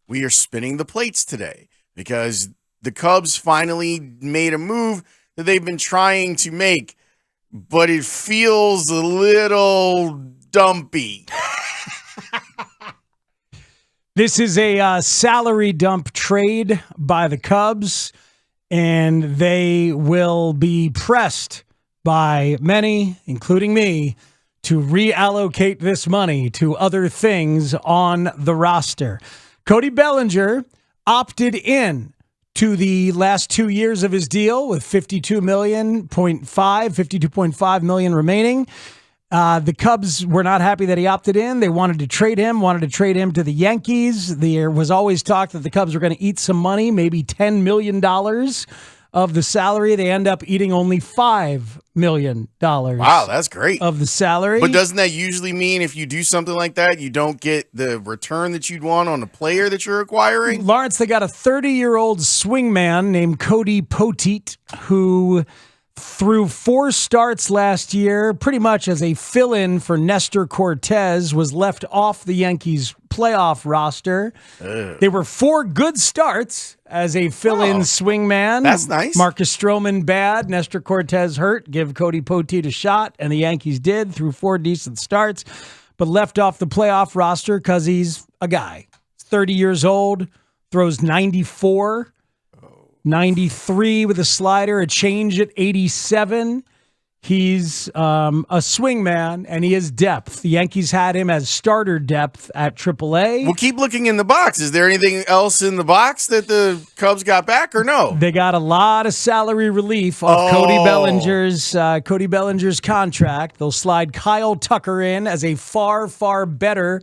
we are spinning the plates today because the Cubs finally made a move that they've been trying to make, but it feels a little dumpy. This is a salary dump trade by the Cubs, and they will be pressed by many, including me, to reallocate this money to other things on the roster. Cody Bellinger opted in to the last 2 years of his deal with $52.5 million remaining. The Cubs were not happy that he opted in. They wanted to trade him to the Yankees. There was always talk that the Cubs were going to eat some money, maybe $10 million of the salary. They end up eating only $5 million. Wow, that's great. Of the salary. But doesn't that usually mean if you do something like that, you don't get the return that you'd want on a player that you're acquiring? Lawrence, they got a 30-year-old swingman named Cody Poteet who through 4 starts last year, pretty much as a fill-in for Nestor Cortez, was left off the Yankees playoff roster. They were 4 good starts as a fill-in swingman. That's nice. Marcus Stroman bad, Nestor Cortez hurt. Give Cody Poteet a shot, and the Yankees did through 4 decent starts, but left off the playoff roster because he's a guy. He's 30 years old, throws 94. 93 with a slider, a change at 87. He's a swingman, and he has depth. The Yankees had him as starter depth at AAA. We'll keep looking in the box. Is there anything else in the box that the Cubs got back or no? They got a lot of salary relief off Cody Bellinger's contract. They'll slide Kyle Tucker in as a far, far better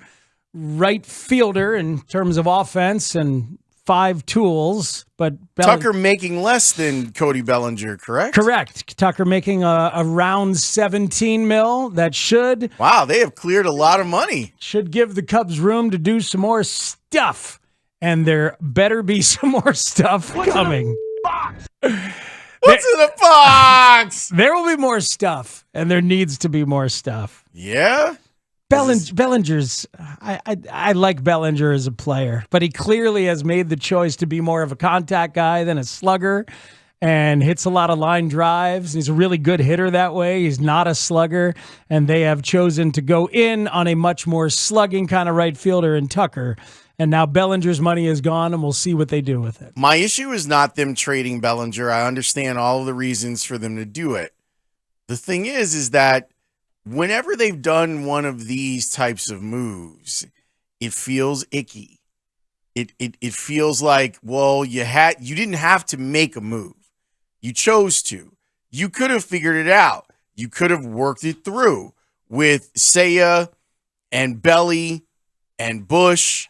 right fielder in terms of offense and 5 tools, but Tucker making less than Cody Bellinger, correct? Correct. Tucker making around $17 million. That should... Wow, they have cleared a lot of money. Should give the Cubs room to do some more stuff, and there better be some more stuff coming. What's in the box? There will be more stuff, and there needs to be more stuff. Yeah? Bellinger's, I like Bellinger as a player, but he clearly has made the choice to be more of a contact guy than a slugger and hits a lot of line drives. He's a really good hitter that way. He's not a slugger, and they have chosen to go in on a much more slugging kind of right fielder in Tucker. And now Bellinger's money is gone, and we'll see what they do with it. My issue is not them trading Bellinger. I understand all of the reasons for them to do it. The thing is that whenever they've done one of these types of moves, it feels icky. It feels like, well, you didn't have to make a move. You chose to. You could have figured it out. You could have worked it through with Seiya and Belly and Bush.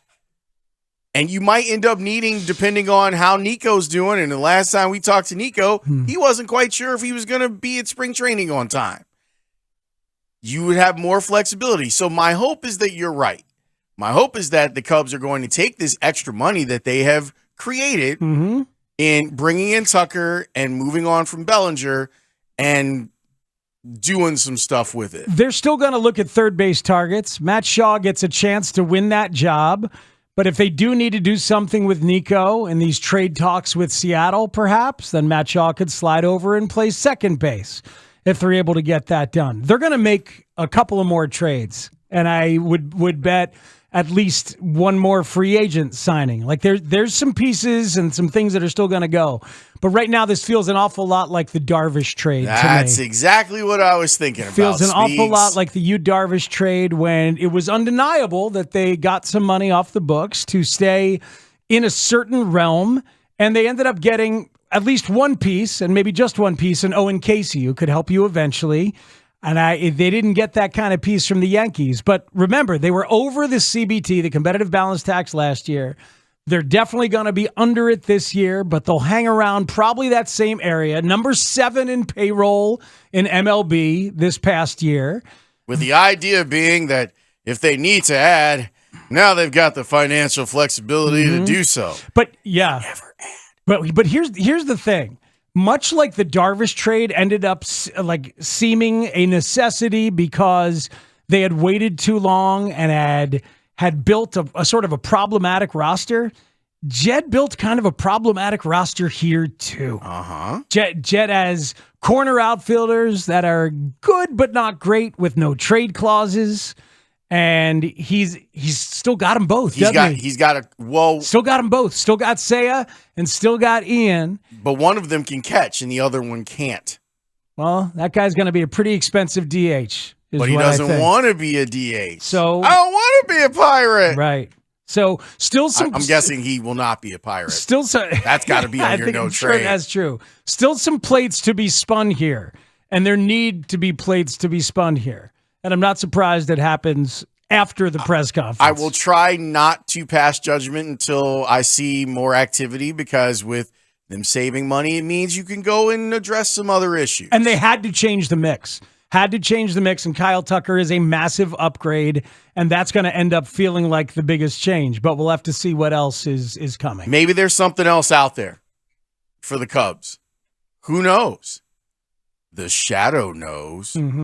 And you might end up needing, depending on how Nico's doing. And the last time we talked to Nico, he wasn't quite sure if he was going to be at spring training on time. You would have more flexibility. So my hope is that you're right. My hope is that the Cubs are going to take this extra money that they have created in bringing in Tucker and moving on from Bellinger and doing some stuff with it. They're still going to look at third base targets. Matt Haugh gets a chance to win that job. But if they do need to do something with Nico in these trade talks with Seattle, perhaps, then Matt Haugh could slide over and play second base. If they're able to get that done, they're going to make a couple of more trades, and I would bet at least one more free agent signing. Like there's some pieces and some things that are still going to go, but right now this feels an awful lot like the Darvish trade. That's to me. Exactly what I was thinking about. Feels an awful lot like the Darvish trade when it was undeniable that they got some money off the books to stay in a certain realm, and they ended up getting at least one piece, and maybe just one piece, in Owen Casey, who could help you eventually. And they didn't get that kind of piece from the Yankees. But remember, they were over the CBT, the competitive balance tax, last year. They're definitely going to be under it this year, but they'll hang around probably that same area. Number 7 in payroll in MLB this past year. With the idea being that if they need to add, now they've got the financial flexibility to do so. But yeah. Never add. But here's the thing. Much like the Darvish trade ended up like seeming a necessity because they had waited too long and had built a sort of a problematic roster, Jed built kind of a problematic roster here too. Jed has corner outfielders that are good but not great with no trade clauses, and he's still got them both. Still got them both. Still got Seiya and still got Ian. But one of them can catch and the other one can't. Well, that guy's going to be a pretty expensive DH. But he doesn't want to be a DH. So I don't want to be a Pirate. Right. So still some. I'm guessing he will not be a Pirate. Still some. That's got to be on your no trade. Sure that's true. Still some plates to be spun here, and there need to be plates to be spun here. And I'm not surprised it happens after the press conference. I will try not to pass judgment until I see more activity, because with them saving money, it means you can go and address some other issues. And they had to change the mix. And Kyle Tucker is a massive upgrade, and that's going to end up feeling like the biggest change. But we'll have to see what else is coming. Maybe there's something else out there for the Cubs. Who knows? The shadow knows.